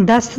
10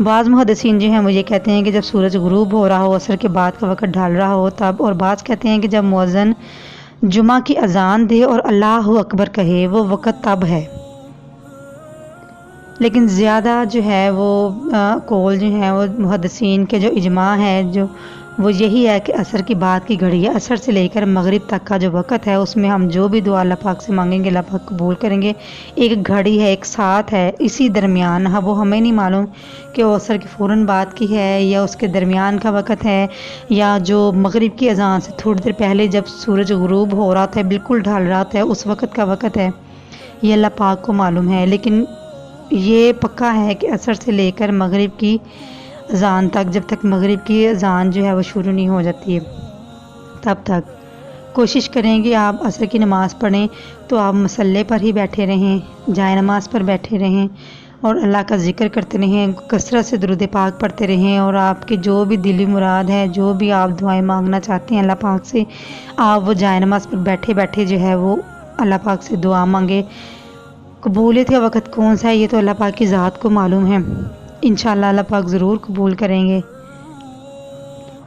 بعض محدثین جو ہیں وہ یہ کہتے ہیں کہ جب سورج غروب ہو رہا ہو، عصر کے بعد کا وقت ڈھال رہا ہو تب، اور بعض کہتے ہیں کہ جب مؤذن جمعہ کی اذان دے اور اللہ اکبر کہے وہ وقت تب ہے۔ لیکن زیادہ جو ہے وہ قول جو ہیں وہ محدثین کے جو اجماع ہے وہ یہی ہے کہ عصر کی بعد کی گھڑی ہے، عصر سے لے کر مغرب تک کا جو وقت ہے اس میں ہم جو بھی دعا اللہ پاک سے مانگیں گے اللہ پاک قبول کریں گے۔ ایک گھڑی ہے، ایک ساتھ ہے، اسی درمیان وہ ہمیں نہیں معلوم کہ وہ عصر کی فوراً بعد کی ہے یا اس کے درمیان کا وقت ہے یا جو مغرب کی اذان سے تھوڑی دیر پہلے جب سورج غروب ہو رہا تھا، بالکل ڈھل رہا تھا، اس وقت کا وقت ہے، یہ اللہ پاک کو معلوم ہے۔ لیکن یہ پکا ہے کہ عصر سے لے کر مغرب کی اذان تک، جب تک مغرب کی اذان جو ہے وہ شروع نہیں ہو جاتی ہے تب تک کوشش کریں کہ آپ عصر کی نماز پڑھیں تو آپ مصلی پر ہی بیٹھے رہیں، جائے نماز پر بیٹھے رہیں اور اللہ کا ذکر کرتے رہیں، کثرت سے درود پاک پڑھتے رہیں، اور آپ کی جو بھی دلی مراد ہے، جو بھی آپ دعائیں مانگنا چاہتے ہیں اللہ پاک سے، آپ وہ جائے نماز پر بیٹھے بیٹھے جو ہے وہ اللہ پاک سے دعا مانگے۔ قبولیت کا وقت کون سا ہے یہ تو اللہ پاک کی ذات کو معلوم ہے، انشاءاللہ اللہ پاک ضرور قبول کریں گے۔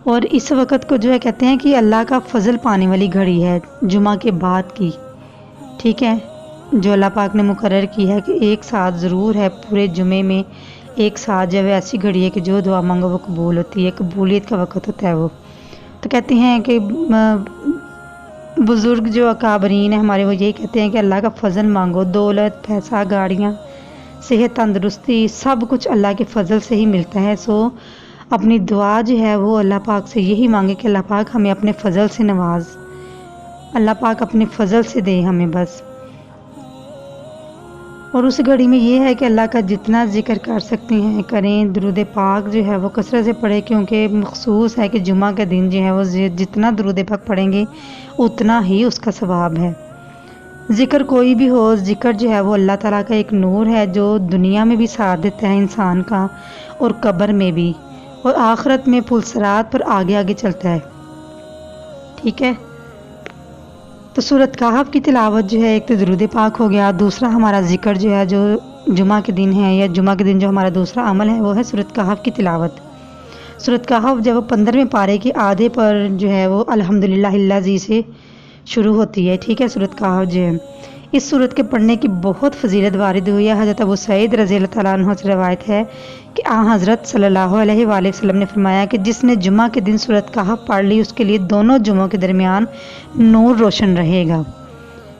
اور اس وقت کو جو ہے کہتے ہیں کہ اللہ کا فضل پانے والی گھڑی ہے جمعہ کے بعد کی، ٹھیک ہے، جو اللہ پاک نے مقرر کی ہے کہ ایک ساتھ ضرور ہے پورے جمعے میں، ایک ساتھ جو ہے ایسی گھڑی ہے کہ جو دعا مانگو وہ قبول ہوتی ہے، قبولیت کا وقت ہوتا ہے وہ۔ تو کہتے ہیں کہ بزرگ جو اکابرین ہیں ہمارے وہ یہی کہتے ہیں کہ اللہ کا فضل مانگو، دولت، پیسہ، گاڑیاں، صحت، تندرستی، سب کچھ اللہ کے فضل سے ہی ملتا ہے۔ سو اپنی دعا جو ہے وہ اللہ پاک سے یہی مانگے کہ اللہ پاک ہمیں اپنے فضل سے نواز، اللہ پاک اپنے فضل سے دے ہمیں بس۔ اور اس گھڑی میں یہ ہے کہ اللہ کا جتنا ذکر کر سکتے ہیں کریں، درود پاک جو ہے وہ کثرت سے پڑھیں، کیونکہ مخصوص ہے کہ جمعہ کے دن جو ہے وہ جتنا درود پاک پڑھیں گے اتنا ہی اس کا ثواب ہے۔ ذکر کوئی بھی ہو، ذکر جو ہے وہ اللہ تعالیٰ کا ایک نور ہے جو دنیا میں بھی ساتھ دیتا ہے انسان کا، اور قبر میں بھی، اور آخرت میں پل صراط پر آگے آگے چلتا ہے، ٹھیک ہے۔ تو سورۃ کہف کی تلاوت جو ہے ایک تو درود پاک ہو گیا، دوسرا ہمارا ذکر جو ہے جو جمعہ کے دن ہے یا جمعہ کے دن جو ہمارا دوسرا عمل ہے وہ ہے سورۃ کہف کی تلاوت۔ سورۃ کہف جب 15ویں پارے کے آدھے پر جو ہے وہ الحمدللہ الذی سے شروع ہوتی ہے، ٹھیک ہے۔ سورۃ کہف جو ہے اس سورت کے پڑھنے کی بہت فضیلت وارد ہوئی ہے۔ حضرت ابو سعید رضی اللہ تعالیٰ عنہ سے روایت ہے کہ حضرت صلی اللہ علیہ وآلہ وسلم نے فرمایا کہ جس نے جمعہ کے دن سورۃ کہف پڑھ لی اس کے لیے دونوں جمعوں کے درمیان نور روشن رہے گا،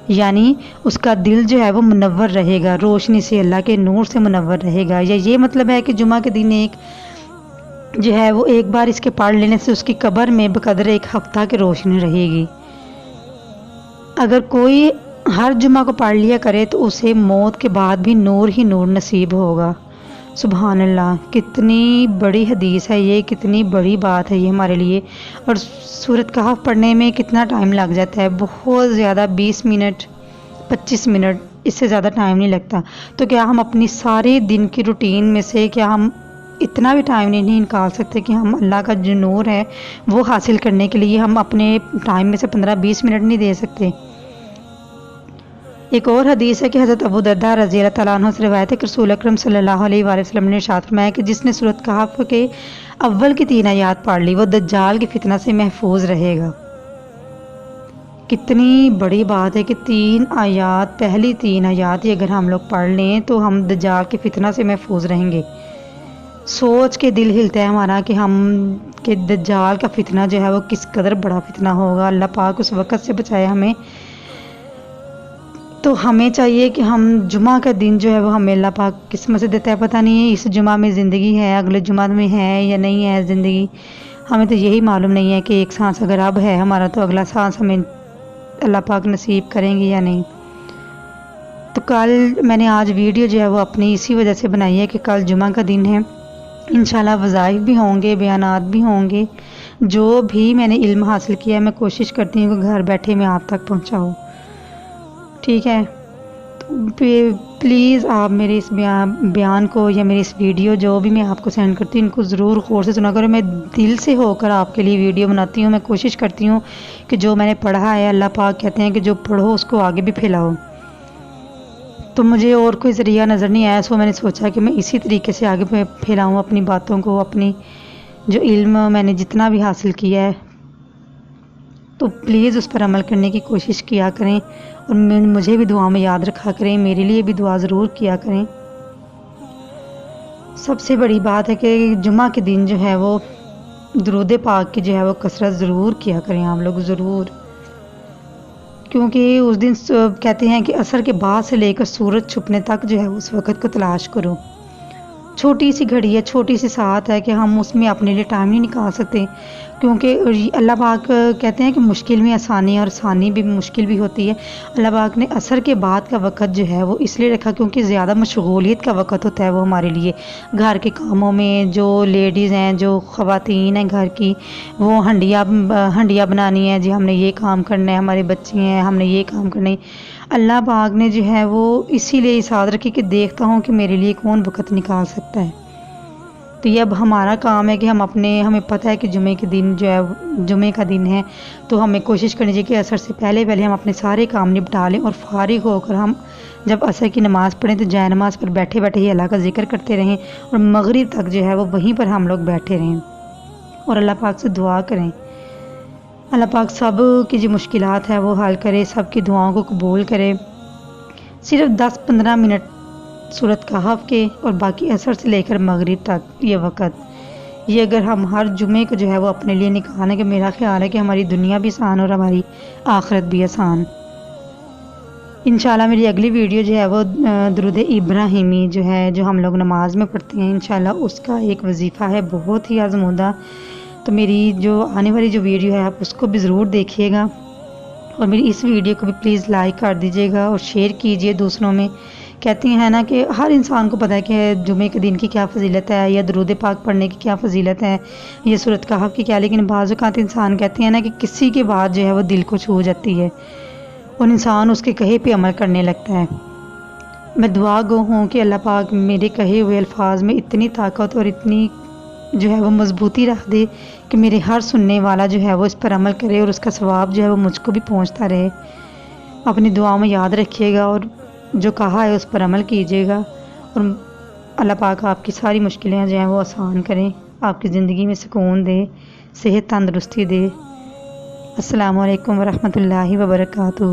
یعنی اس کا دل جو ہے وہ منور رہے گا، روشنی سے، اللہ کے نور سے منور رہے گا۔ یا یہ مطلب ہے کہ جمعہ کے دن ایک جو ہے وہ ایک بار اس کے پڑھ لینے سے اس کی قبر میں بقدر ایک ہفتہ کی روشنی رہے گی۔ اگر کوئی ہر جمعہ کو پڑھ لیا کرے تو اسے موت کے بعد بھی نور ہی نور نصیب ہوگا۔ سبحان اللہ، کتنی بڑی حدیث ہے یہ، کتنی بڑی بات ہے یہ ہمارے لیے۔ اور سورۃ کہف پڑھنے میں کتنا ٹائم لگ جاتا ہے، بہت زیادہ، 20 منٹ 25 منٹ، اس سے زیادہ ٹائم نہیں لگتا۔ تو کیا ہم اپنی سارے دن کی روٹین میں سے کیا ہم اتنا بھی ٹائم نہیں نکال سکتے کہ ہم اللہ کا جو نور ہے وہ حاصل کرنے کے لیے ہم اپنے ٹائم میں سے 15-20 منٹ نہیں دے سکتے؟ ایک اور حدیث ہے کہ حضرت ابو درداء رضی اللہ تعالیٰ عنہ سے روایت ہے کہ رسول اکرم صلی اللہ علیہ وآلہ وسلم نے ارشاد فرمایا کہ جس نے سورۃ کہف کے اول کی 3 آیات پڑھ لی وہ دجال کی فتنہ سے محفوظ رہے گا۔ کتنی بڑی بات ہے کہ 3 آیات، پہلی 3 آیات یہ اگر ہم لوگ پڑھ لیں تو ہم دجال کی فتنہ سے محفوظ رہیں گے۔ سوچ کے دل ہلتا ہے ہمارا کہ دجال کا فتنہ جو ہے وہ کس قدر بڑا فتنہ ہوگا، اللہ پاک اس وقت سے بچائے ہمیں۔ تو ہمیں چاہیے کہ ہم جمعہ کا دن جو ہے وہ ہمیں اللہ پاک قسمت سے دیتا ہے، پتہ نہیں ہے اس جمعہ میں زندگی ہے، اگلے جمعہ میں ہے یا نہیں ہے زندگی، ہمیں تو یہی معلوم نہیں ہے کہ ایک سانس اگر اب ہے ہمارا تو اگلا سانس ہمیں اللہ پاک نصیب کریں گے یا نہیں۔ تو کل میں نے آج ویڈیو جو ہے وہ اپنی اسی وجہ سے بنائی ہے کہ کل جمعہ کا دن ہے، انشاءاللہ وظائف بھی ہوں گے، بیانات بھی ہوں گے، جو بھی میں نے علم حاصل کیا ہے میں کوشش کرتی ہوں کہ گھر بیٹھے میں آپ تک پہنچاؤں، ٹھیک ہے۔ پلیز آپ میرے اس بیان کو یا میری اس ویڈیو جو بھی میں آپ کو سینڈ کرتی ہوں ان کو ضرور غور سے سنا کرو۔ میں دل سے ہو کر آپ کے لیے ویڈیو بناتی ہوں، میں کوشش کرتی ہوں کہ جو میں نے پڑھا ہے، اللہ پاک کہتے ہیں کہ جو پڑھو اس کو آگے بھی پھیلاؤ، تو مجھے اور کوئی ذریعہ نظر نہیں آیا، سو میں نے سوچا کہ میں اسی طریقے سے آگے پھیلاؤں اپنی باتوں کو، اپنی جو علم میں نے جتنا بھی حاصل کیا ہے، تو پلیز اس پر عمل کرنے کی کوشش کیا کریں، اور مجھے بھی دعا میں یاد رکھا کریں، میرے لیے بھی دعا ضرور کیا کریں۔ سب سے بڑی بات ہے کہ جمعہ کے دن جو ہے وہ درود پاک کی جو ہے وہ کثرت ضرور کیا کریں آپ لوگ، ضرور، کیونکہ اس دن کہتے ہیں کہ عصر کے بعد سے لے کر سورج چھپنے تک جو ہے اس وقت کو تلاش کرو۔ چھوٹی سی گھڑی ہے، چھوٹی سی ساعت ہے کہ ہم اس میں اپنے لیے ٹائم نہیں نکال سکتے، کیونکہ اللہ پاک کہتے ہیں کہ مشکل میں آسانی، اور آسانی بھی مشکل بھی ہوتی ہے۔ اللہ پاک نے عصر کے بعد کا وقت جو ہے وہ اس لیے رکھا کیونکہ زیادہ مشغولیت کا وقت ہوتا ہے وہ ہمارے لیے، گھر کے کاموں میں جو لیڈیز ہیں، جو خواتین ہیں گھر کی، وہ ہنڈیاں بنانی ہے، جی ہم نے یہ کام کرنا ہے، ہمارے بچے ہیں ہم نے یہ کام کرنا ہے۔ اللہ پاک نے جو ہے وہ اسی لیے ساتھ رکھی کہ دیکھتا ہوں کہ میرے لیے کون وقت نکال سکتا ہے۔ تو یہ اب ہمارا کام ہے کہ ہمیں پتہ ہے کہ جمعے کے دن جو ہے جمعے کا دن ہے، تو ہمیں کوشش کرنی چاہیے کہ عصر سے پہلے ہم اپنے سارے کام نپٹا لیں، اور فارغ ہو کر ہم جب عصر کی نماز پڑھیں تو جائے نماز پر بیٹھے بیٹھے ہی اللہ کا ذکر کرتے رہیں، اور مغرب تک جو ہے وہ وہیں پر ہم لوگ بیٹھے رہیں اور اللہ پاک سے دعا کریں۔ اللہ پاک سب کی جو مشکلات ہے وہ حل کرے، سب کی دعاؤں کو قبول کرے۔ صرف 10-15 منٹ سورۃ کہف کے اور باقی عصر سے لے کر مغرب تک یہ وقت، یہ اگر ہم ہر جمعے کو جو ہے وہ اپنے لیے نکالیں کہ میرا خیال ہے کہ ہماری دنیا بھی آسان اور ہماری آخرت بھی آسان۔ انشاءاللہ میری اگلی ویڈیو جو ہے وہ درود ابراہیمی جو ہے جو ہم لوگ نماز میں پڑھتے ہیں، انشاءاللہ اس کا ایک وظیفہ ہے بہت ہی آزمودہ، تو میری جو آنے والی جو ویڈیو ہے آپ اس کو بھی ضرور دیکھیے گا، اور میری اس ویڈیو کو بھی پلیز لائک کر دیجیے گا اور شیئر کیجیے دوسروں میں۔ کہتے ہیں نا کہ ہر انسان کو پتہ ہے کہ جمعے کے دن کی کیا فضیلت ہے، یا درود پاک پڑھنے کی کیا فضیلت ہے، یا سورۃ کہف کی کیا، لیکن بعض اوقات انسان کہتے ہیں نا کہ کسی کی بات جو ہے وہ دل کو چھو جاتی ہے اور انسان اس کے کہے پہ عمل کرنے لگتا ہے۔ میں دعا گو ہوں کہ اللہ پاک میرے کہے ہوئے الفاظ میں اتنی طاقت اور اتنی جو ہے وہ مضبوطی رکھ دے کہ میرے ہر سننے والا جو ہے وہ اس پر عمل کرے، اور اس کا ثواب جو ہے وہ مجھ کو بھی پہنچتا رہے۔ اپنی دعاؤں میں یاد رکھیے گا اور جو کہا ہے اس پر عمل کیجیے گا، اور اللہ پاک آپ کی ساری مشکلیں جو ہیں وہ آسان کریں، آپ کی زندگی میں سکون دے، صحت تندرستی دے۔ السلام علیکم ورحمۃ اللہ وبرکاتہ۔